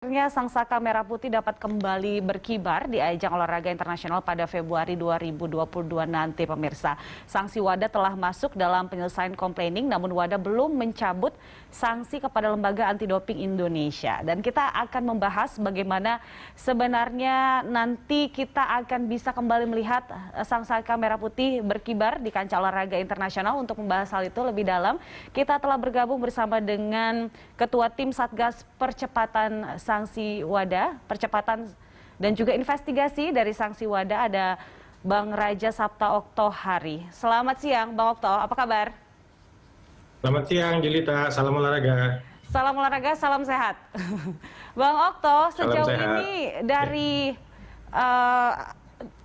Akhirnya Sang Saka Merah Putih dapat kembali berkibar di ajang olahraga internasional pada Februari 2022 nanti, pemirsa. Sanksi WADA telah masuk dalam penyelesaian complaining, namun WADA belum mencabut sanksi kepada Lembaga Anti Doping Indonesia. Dan kita akan membahas bagaimana sebenarnya nanti kita akan bisa kembali melihat Sang Saka Merah Putih berkibar di kancah olahraga internasional. Untuk membahas hal itu lebih dalam, kita telah bergabung bersama dengan Ketua Tim Satgas Percepatan Sanksi WADA, percepatan dan juga investigasi dari sanksi WADA, ada Bang Raja Sapta Oktohari. Selamat siang Bang Okto, apa kabar? Selamat siang Jelita, salam olahraga. Salam olahraga, salam sehat. Bang Okto, sejauh sehat. ini dari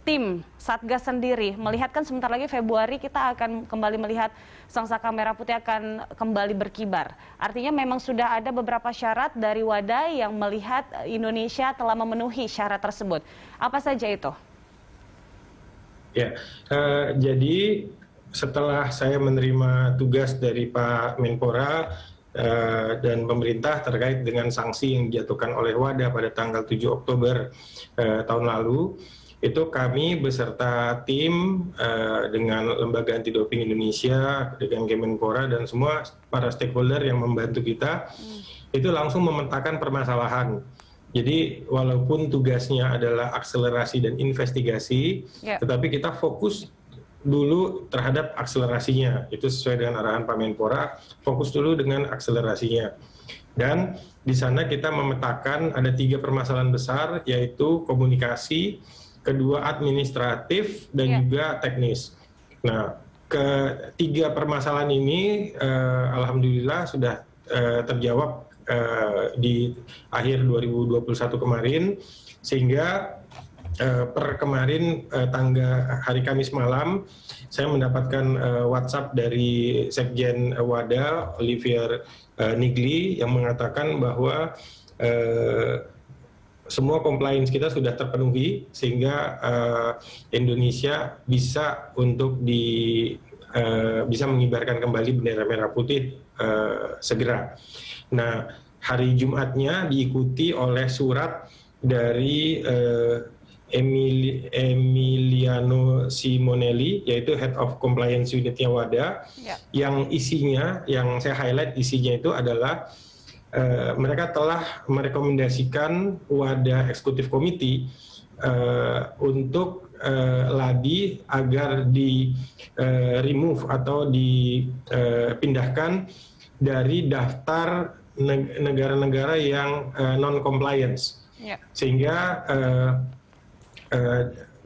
tim Satgas sendiri melihat kan sebentar lagi Februari kita akan kembali melihat Sang Saka Merah Putih akan kembali berkibar. Artinya memang sudah ada beberapa syarat dari WADA yang melihat Indonesia telah memenuhi syarat tersebut. Apa saja itu? Ya, jadi setelah saya menerima tugas dari Pak Menpora dan pemerintah terkait dengan sanksi yang dijatuhkan oleh WADA pada tanggal 7 Oktober tahun lalu, itu kami beserta tim dengan Lembaga Anti Doping Indonesia, dengan Kemenpora dan semua para stakeholder yang membantu kita, itu langsung memetakan permasalahan. Jadi walaupun tugasnya adalah akselerasi dan investigasi, tetapi kita fokus dulu terhadap akselerasinya. Itu sesuai dengan arahan Pak Menpora, fokus dulu dengan akselerasinya. Dan di sana kita memetakan ada 3 permasalahan besar, yaitu komunikasi, kedua administratif, dan juga teknis. Nah, ketiga permasalahan ini alhamdulillah sudah terjawab di akhir 2021 kemarin, sehingga per kemarin hari Kamis malam saya mendapatkan WhatsApp dari Sekjen WADA Olivier Nigli yang mengatakan bahwa semua compliance kita sudah terpenuhi, sehingga Indonesia bisa bisa mengibarkan kembali bendera merah putih segera. Nah, hari Jumatnya diikuti oleh surat dari Emiliano Simonelli, yaitu Head of Compliance Unit-nya WADA, yang isinya, yang saya highlight isinya itu adalah mereka telah merekomendasikan WADA Executive Committee untuk LADI agar di remove atau dipindahkan dari daftar negara-negara yang non-compliance. Sehingga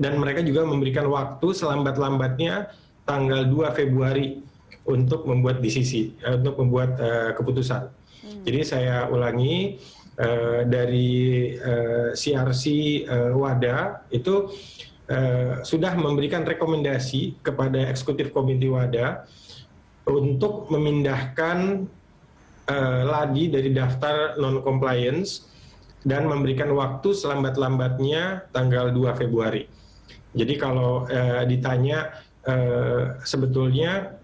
dan mereka juga memberikan waktu selambat-lambatnya tanggal 2 Februari untuk membuat desisi, untuk membuat keputusan. Jadi saya ulangi, dari CRC WADA itu sudah memberikan rekomendasi kepada Eksekutif Komite WADA untuk memindahkan LADI dari daftar non-compliance dan memberikan waktu selambat-lambatnya tanggal 2 Februari. Jadi kalau ditanya sebetulnya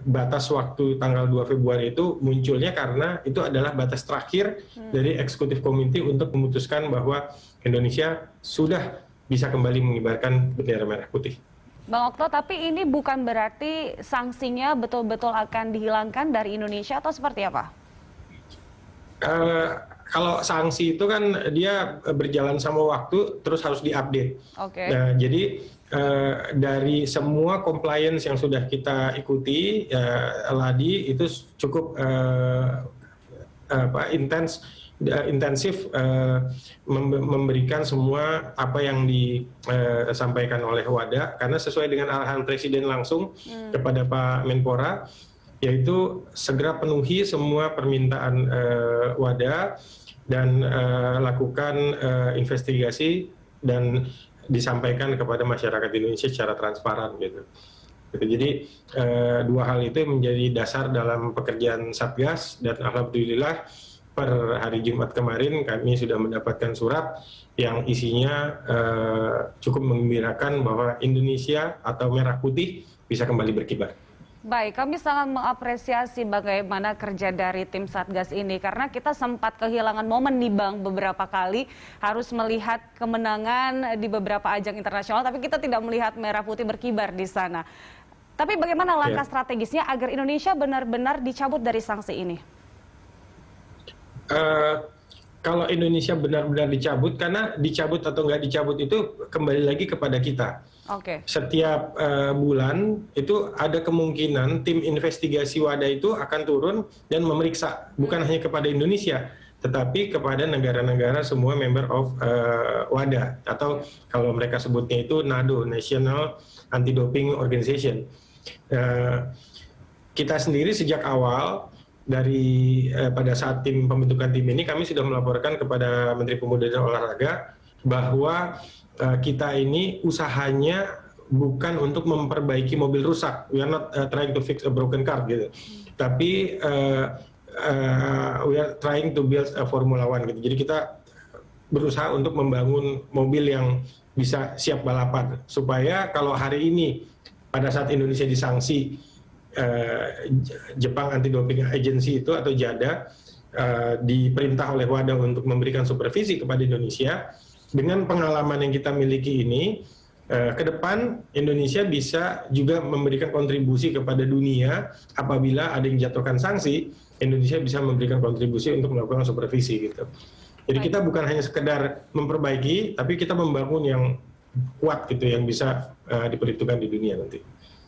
batas waktu tanggal 2 Februari itu munculnya karena itu adalah batas terakhir dari Eksekutif Komite untuk memutuskan bahwa Indonesia sudah bisa kembali mengibarkan bendera merah putih. Bang Okto, tapi ini bukan berarti sanksinya betul-betul akan dihilangkan dari Indonesia atau seperti apa? Kalau sanksi itu kan dia berjalan sama waktu, terus harus diupdate. Nah, jadi dari semua compliance yang sudah kita ikuti, LADI itu cukup intensif memberikan semua apa yang disampaikan oleh WADA, karena sesuai dengan arahan Presiden langsung kepada Pak Menpora, yaitu segera penuhi semua permintaan WADA dan lakukan investigasi dan disampaikan kepada masyarakat Indonesia secara transparan gitu. Jadi dua hal itu menjadi dasar dalam pekerjaan Satgas, dan alhamdulillah per hari Jumat kemarin kami sudah mendapatkan surat yang isinya cukup menggembirakan bahwa Indonesia atau merah putih bisa kembali berkibar. Baik, kami sangat mengapresiasi bagaimana kerja dari tim Satgas ini karena kita sempat kehilangan momen nih Bang beberapa kali harus melihat kemenangan di beberapa ajang internasional tapi kita tidak melihat merah putih berkibar di sana. Tapi bagaimana langkah strategisnya agar Indonesia benar-benar dicabut dari sanksi ini? Kalau Indonesia benar-benar dicabut, karena dicabut atau nggak dicabut itu kembali lagi kepada kita. Setiap bulan itu ada kemungkinan tim investigasi WADA itu akan turun dan memeriksa bukan hanya kepada Indonesia, tetapi kepada negara-negara semua member of WADA atau kalau mereka sebutnya itu NADO, National Anti-Doping Organization. Kita sendiri sejak awal dari pada saat tim pembentukan tim ini kami sudah melaporkan kepada Menteri Pemuda dan Olahraga bahwa kita ini usahanya bukan untuk memperbaiki mobil rusak. We are not trying to fix a broken car gitu. Tapi we are trying to build a Formula One gitu. Jadi kita berusaha untuk membangun mobil yang bisa siap balapan supaya kalau hari ini pada saat Indonesia disanksi Jepang Anti-Doping Agency itu atau JADA diperintah oleh WADA untuk memberikan supervisi kepada Indonesia. Dengan pengalaman yang kita miliki ini, ke depan Indonesia bisa juga memberikan kontribusi kepada dunia apabila ada yang jatuhkan sanksi, Indonesia bisa memberikan kontribusi untuk melakukan supervisi gitu. Jadi kita bukan hanya sekedar memperbaiki, tapi kita membangun yang kuat gitu, yang bisa diperhitungkan di dunia nanti.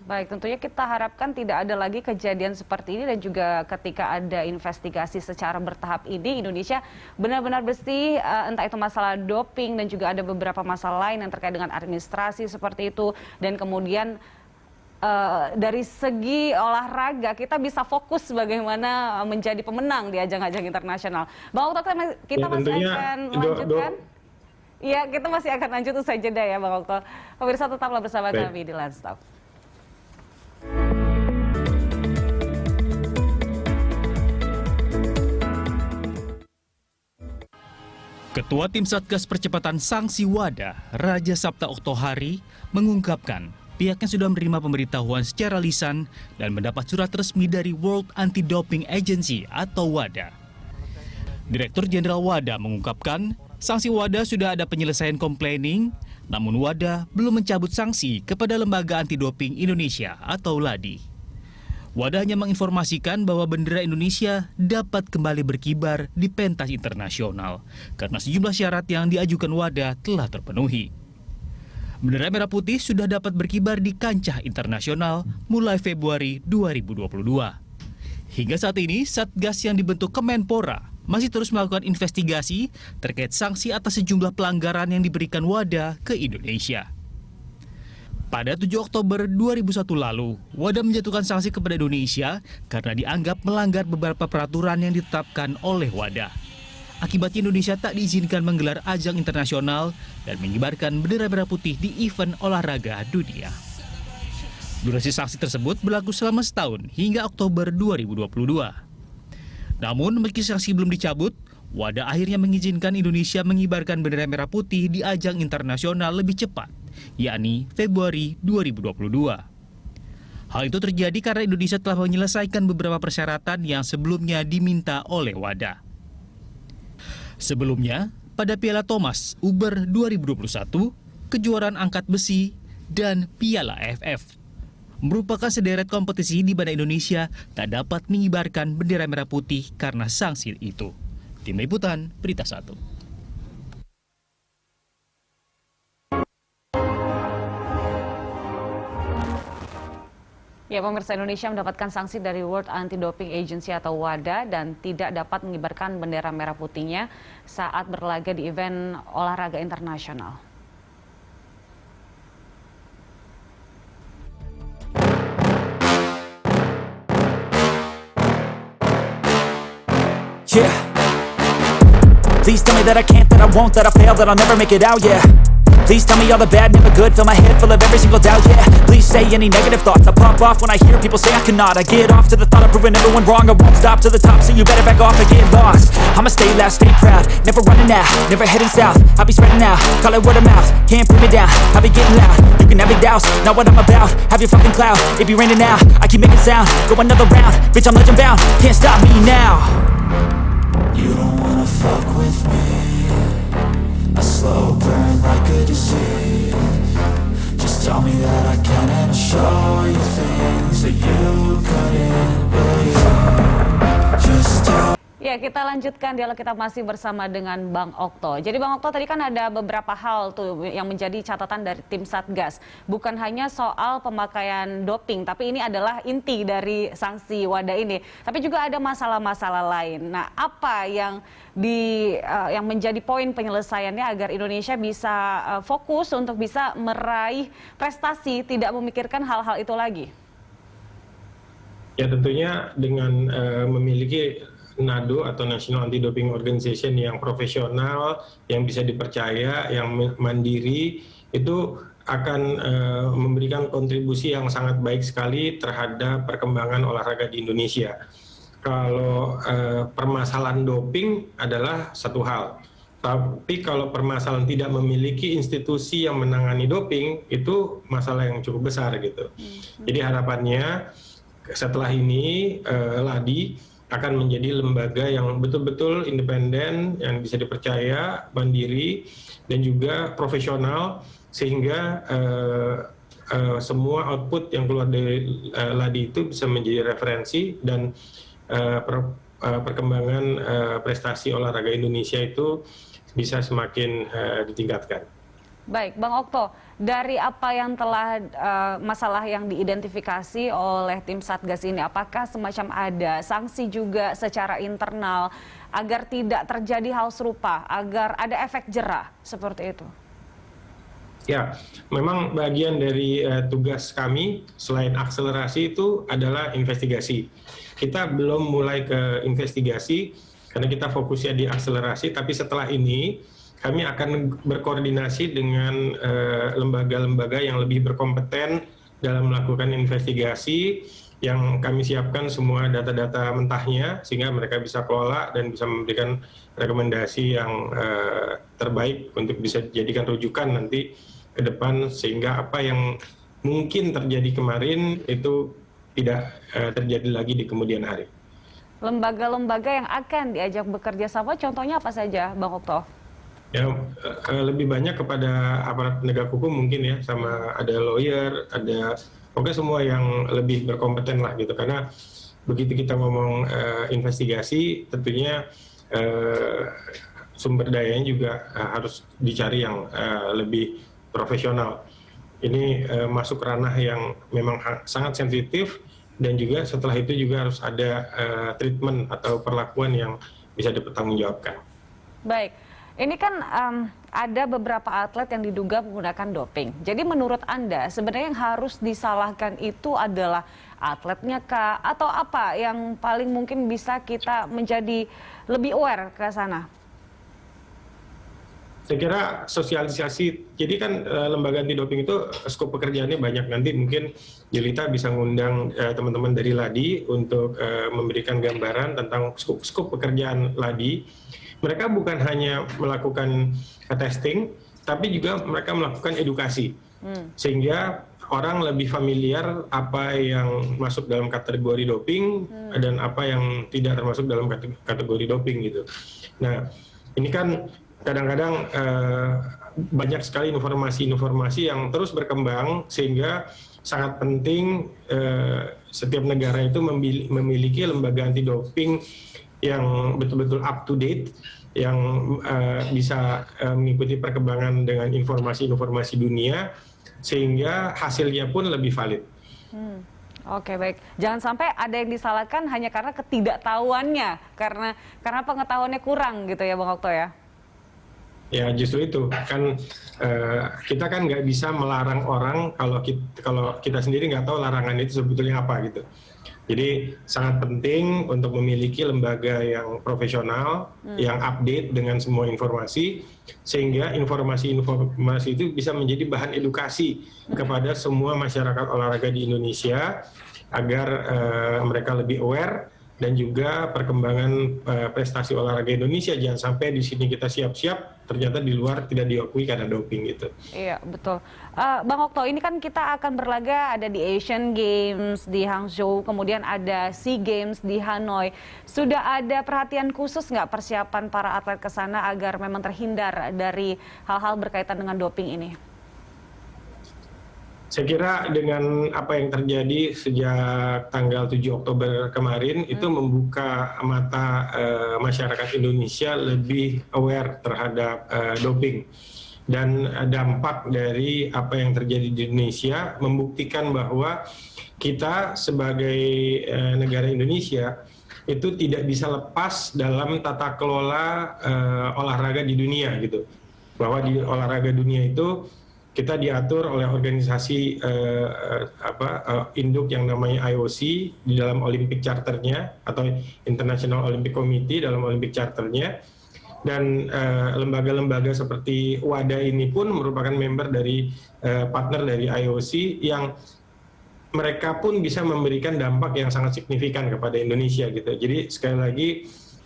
Baik, tentunya kita harapkan tidak ada lagi kejadian seperti ini dan juga ketika ada investigasi secara bertahap ini, Indonesia benar-benar bersih, entah itu masalah doping dan juga ada beberapa masalah lain yang terkait dengan administrasi seperti itu. Dan kemudian dari segi olahraga kita bisa fokus bagaimana menjadi pemenang di ajang-ajang internasional. Bang Okto, kita masih akan lanjutkan. Iya, kita masih akan lanjut usai jeda ya Bang Okto. Pemirsa tetaplah bersama kami di Landstalk. Ketua Tim Satgas Percepatan Sanksi WADA, Raja Sapta Oktohari, mengungkapkan pihaknya sudah menerima pemberitahuan secara lisan dan mendapat surat resmi dari World Anti-Doping Agency atau WADA. Direktur Jenderal WADA mengungkapkan sanksi WADA sudah ada penyelesaian complaining, namun WADA belum mencabut sanksi kepada Lembaga Anti-Doping Indonesia atau LADI. WADA hanya menginformasikan bahwa bendera Indonesia dapat kembali berkibar di pentas internasional karena sejumlah syarat yang diajukan WADA telah terpenuhi. Bendera merah putih sudah dapat berkibar di kancah internasional mulai Februari 2022. Hingga saat ini, Satgas yang dibentuk Kemenpora masih terus melakukan investigasi terkait sanksi atas sejumlah pelanggaran yang diberikan WADA ke Indonesia. Pada 7 Oktober 2001 lalu, WADA menjatuhkan sanksi kepada Indonesia karena dianggap melanggar beberapa peraturan yang ditetapkan oleh WADA. Akibatnya Indonesia tak diizinkan menggelar ajang internasional dan mengibarkan bendera merah putih di event olahraga dunia. Durasi sanksi tersebut berlaku selama setahun hingga Oktober 2022. Namun meski sanksi belum dicabut, WADA akhirnya mengizinkan Indonesia mengibarkan bendera merah putih di ajang internasional lebih cepat, yakni Februari 2022. Hal itu terjadi karena Indonesia telah menyelesaikan beberapa persyaratan yang sebelumnya diminta oleh WADA. Sebelumnya, pada Piala Thomas Uber 2021, kejuaraan angkat besi, dan Piala AFF merupakan sederet kompetisi di mana Indonesia tak dapat mengibarkan bendera merah putih karena sanksi itu. Tim Liputan, Berita 1. Ya, pemirsa, Indonesia mendapatkan sanksi dari World Anti-Doping Agency atau WADA dan tidak dapat mengibarkan bendera merah putihnya saat berlaga di event olahraga internasional. Yeah. Please tell me that I can't, that I won't, that I fail, that I'll never make it out, yeah. Please tell me all the bad, never good. Fill my head full of every single doubt, yeah. Please say any negative thoughts. I pop off when I hear people say I cannot. I get off to the thought of proving everyone wrong. I won't stop to the top, so you better back off and get lost. I'ma stay loud, stay proud, never running out, never heading south. I'll be spreading out, call it word of mouth. Can't put me down, I'll be getting loud. You can have it douse, not what I'm about. Have your fucking cloud, it be raining now. I keep making sound, go another round. Bitch, I'm legend bound, can't stop me now. You don't wanna fuck with me. A slow burn like a disease. Just tell me that I can and I'll show you things that you couldn't believe. Just tell. Ya, kita lanjutkan dialog kita masih bersama dengan Bang Okto. Jadi Bang Okto, tadi kan ada beberapa hal tuh yang menjadi catatan dari tim Satgas. Bukan hanya soal pemakaian doping, tapi ini adalah inti dari sanksi WADA ini. Tapi juga ada masalah-masalah lain. Nah, apa yang menjadi poin penyelesaiannya agar Indonesia bisa fokus untuk bisa meraih prestasi, tidak memikirkan hal-hal itu lagi? Ya, tentunya dengan memiliki NADO atau National Anti-Doping Organization yang profesional, yang bisa dipercaya, yang mandiri, itu akan memberikan kontribusi yang sangat baik sekali terhadap perkembangan olahraga di Indonesia. Kalau permasalahan doping adalah satu hal, tapi kalau permasalahan tidak memiliki institusi yang menangani doping, itu masalah yang cukup besar gitu. Jadi harapannya setelah ini LADI akan menjadi lembaga yang betul-betul independen, yang bisa dipercaya, mandiri, dan juga profesional, sehingga semua output yang keluar dari LADI itu bisa menjadi referensi, dan perkembangan prestasi olahraga Indonesia itu bisa semakin ditingkatkan. Baik, Bang Okto, dari apa yang telah masalah yang diidentifikasi oleh tim Satgas ini, apakah semacam ada sanksi juga secara internal agar tidak terjadi hal serupa, agar ada efek jera seperti itu? Ya, memang bagian dari tugas kami selain akselerasi itu adalah investigasi. Kita belum mulai ke investigasi karena kita fokusnya di akselerasi, tapi setelah ini kami akan berkoordinasi dengan lembaga-lembaga yang lebih berkompeten dalam melakukan investigasi, yang kami siapkan semua data-data mentahnya sehingga mereka bisa kelola dan bisa memberikan rekomendasi yang terbaik untuk bisa dijadikan rujukan nanti ke depan, sehingga apa yang mungkin terjadi kemarin itu tidak terjadi lagi di kemudian hari. Lembaga-lembaga yang akan diajak bekerja sama, contohnya apa saja, Bang Okto? Ya, lebih banyak kepada aparat penegak hukum mungkin ya, sama ada lawyer, ada pokoknya semua yang lebih berkompeten lah gitu. Karena begitu kita ngomong investigasi, tentunya sumber dayanya juga harus dicari yang lebih profesional. Ini masuk ranah yang memang sangat sensitif, dan juga setelah itu juga harus ada treatment atau perlakuan yang bisa dipertanggungjawabkan. Baik. Ini kan ada beberapa atlet yang diduga menggunakan doping. Jadi menurut Anda sebenarnya yang harus disalahkan itu adalah atletnya kah? Atau apa yang paling mungkin bisa kita menjadi lebih aware ke sana? Saya kira sosialisasi, jadi kan lembaga anti doping itu skop pekerjaannya banyak. Nanti mungkin Jelita bisa ngundang teman-teman dari LADI untuk memberikan gambaran tentang skop pekerjaan LADI. Mereka bukan hanya melakukan testing, tapi juga mereka melakukan edukasi. Sehingga orang lebih familiar apa yang masuk dalam kategori doping dan apa yang tidak termasuk dalam kategori doping gitu. Nah, ini kan kadang-kadang banyak sekali informasi-informasi yang terus berkembang, sehingga sangat penting setiap negara itu memiliki lembaga anti doping yang betul-betul up to date, yang bisa mengikuti perkembangan dengan informasi-informasi dunia, sehingga hasilnya pun lebih valid. Oke, baik. Jangan sampai ada yang disalahkan hanya karena ketidaktahuannya, karena pengetahuannya kurang gitu ya, Bang Okto ya? Ya, justru itu kan kita kan nggak bisa melarang orang kalau kita sendiri nggak tahu larangan itu sebetulnya apa gitu. Jadi sangat penting untuk memiliki lembaga yang profesional, yang update dengan semua informasi, sehingga informasi-informasi itu bisa menjadi bahan edukasi kepada semua masyarakat olahraga di Indonesia, agar mereka lebih aware, dan juga perkembangan prestasi olahraga Indonesia. Jangan sampai di sini kita siap-siap, ternyata di luar tidak diakui karena doping gitu. Iya, betul. Bang Okto, ini kan kita akan berlaga ada di Asian Games di Hangzhou, kemudian ada SEA Games di Hanoi. Sudah ada perhatian khusus nggak persiapan para atlet ke sana agar memang terhindar dari hal-hal berkaitan dengan doping ini? Saya kira dengan apa yang terjadi sejak tanggal 7 Oktober kemarin itu membuka mata masyarakat Indonesia lebih aware terhadap doping. Dan dampak dari apa yang terjadi di Indonesia membuktikan bahwa kita sebagai negara Indonesia itu tidak bisa lepas dalam tata kelola olahraga di dunia gitu. Bahwa di olahraga dunia itu kita diatur oleh organisasi induk yang namanya IOC di dalam Olympic Charternya atau International Olympic Committee dalam Olympic Charternya, dan lembaga-lembaga seperti WADA ini pun merupakan member dari partner dari IOC yang mereka pun bisa memberikan dampak yang sangat signifikan kepada Indonesia gitu. Jadi sekali lagi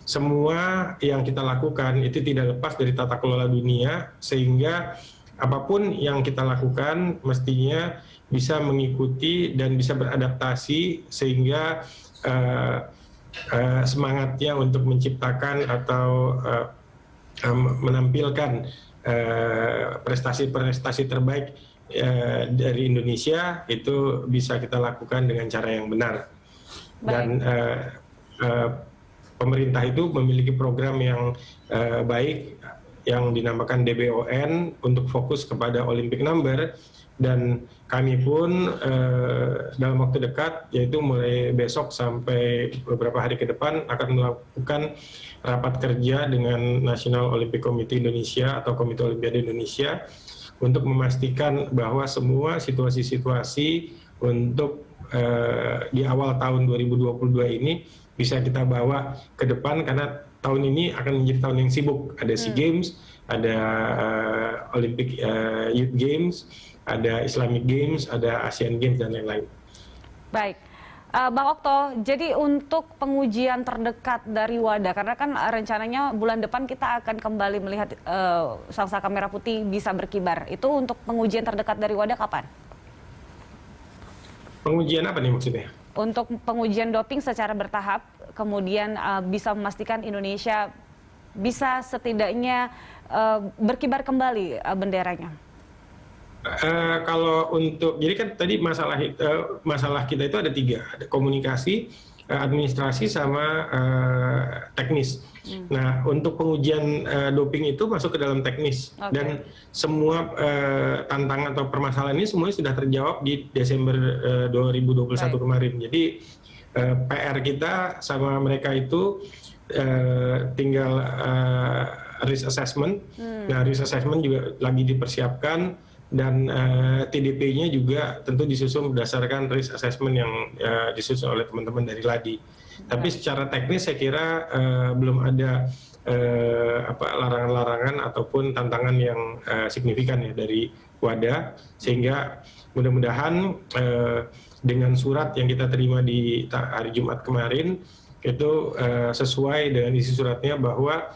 semua yang kita lakukan itu tidak lepas dari tata kelola dunia, sehingga apapun yang kita lakukan mestinya bisa mengikuti dan bisa beradaptasi, sehingga semangatnya untuk menciptakan atau menampilkan prestasi-prestasi terbaik dari Indonesia itu bisa kita lakukan dengan cara yang benar. Dan pemerintah itu memiliki program yang baik yang dinamakan DBON untuk fokus kepada Olympic number, dan kami pun dalam waktu dekat, yaitu mulai besok sampai beberapa hari ke depan akan melakukan rapat kerja dengan National Olympic Committee Indonesia atau Komite Olimpiade Indonesia untuk memastikan bahwa semua situasi-situasi untuk di awal tahun 2022 ini bisa kita bawa ke depan, karena tahun ini akan menjadi tahun yang sibuk. Ada SEA Games, ada Olympic Youth Games, ada Islamic Games, ada Asian Games, dan lain-lain. Baik. Bang Okto, jadi untuk pengujian terdekat dari WADA, karena kan rencananya bulan depan kita akan kembali melihat Sangsaka Merah Putih bisa berkibar. Itu untuk pengujian terdekat dari WADA kapan? Pengujian apa nih maksudnya? Untuk pengujian doping secara bertahap, kemudian bisa memastikan Indonesia bisa setidaknya berkibar kembali benderanya. Kalau untuk, jadi kan tadi masalah kita itu ada 3, ada komunikasi, administrasi, sama teknis. Nah, untuk pengujian doping itu masuk ke dalam teknis. Okay. Dan semua tantangan atau permasalahan ini semuanya sudah terjawab di Desember 2021 kemarin. Jadi PR kita sama mereka itu tinggal risk assessment. Nah, risk assessment juga lagi dipersiapkan, dan TDP-nya juga tentu disusun berdasarkan risk assessment yang disusun oleh teman-teman dari LADI. Tapi secara teknis saya kira belum ada larangan-larangan ataupun tantangan yang signifikan ya dari WADA, sehingga mudah-mudahan dengan surat yang kita terima di hari Jumat kemarin itu sesuai dengan isi suratnya bahwa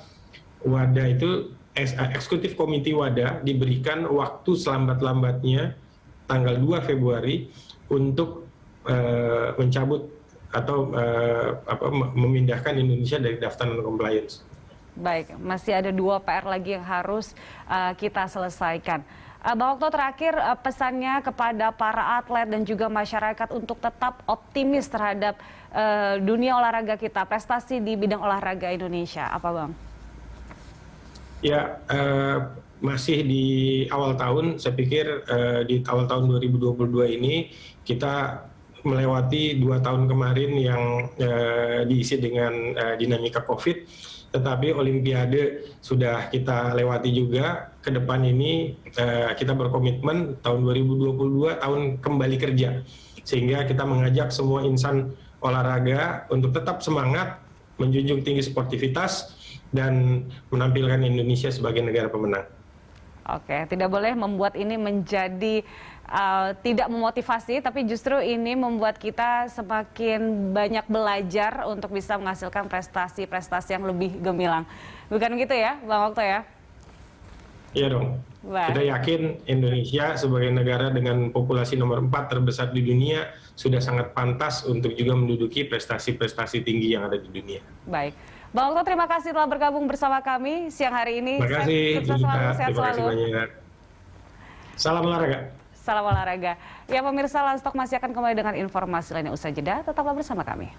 WADA itu Eksekutif Komite WADA diberikan waktu selambat-lambatnya tanggal 2 Februari untuk mencabut atau memindahkan Indonesia dari daftar non-compliance. Baik, masih ada 2 PR lagi yang harus kita selesaikan. Bang Okto, terakhir pesannya kepada para atlet dan juga masyarakat untuk tetap optimis terhadap dunia olahraga kita, prestasi di bidang olahraga Indonesia, apa Bang? Ya, masih di awal tahun, saya pikir di awal tahun 2022 ini kita melewati 2 tahun kemarin yang diisi dengan dinamika COVID, tetapi Olimpiade sudah kita lewati juga. Ke depan ini kita berkomitmen tahun 2022 tahun kembali kerja, sehingga kita mengajak semua insan olahraga untuk tetap semangat, menjunjung tinggi sportivitas, dan menampilkan Indonesia sebagai negara pemenang. Oke, tidak boleh membuat ini menjadi tidak memotivasi, tapi justru ini membuat kita semakin banyak belajar untuk bisa menghasilkan prestasi-prestasi yang lebih gemilang. Bukan gitu ya, Bang Okto ya? Iya dong. Wah. Kita yakin Indonesia sebagai negara dengan populasi nomor 4 terbesar di dunia sudah sangat pantas untuk juga menduduki prestasi-prestasi tinggi yang ada di dunia. Baik. Bang Okto, terima kasih telah bergabung bersama kami siang hari ini. Terima kasih, Sukses selalu, sehat terima kasih selalu. banyak. Salam olahraga. Salam olahraga. Ya pemirsa, Landstalk masih akan kembali dengan informasi lainnya usai jeda. Tetaplah bersama kami.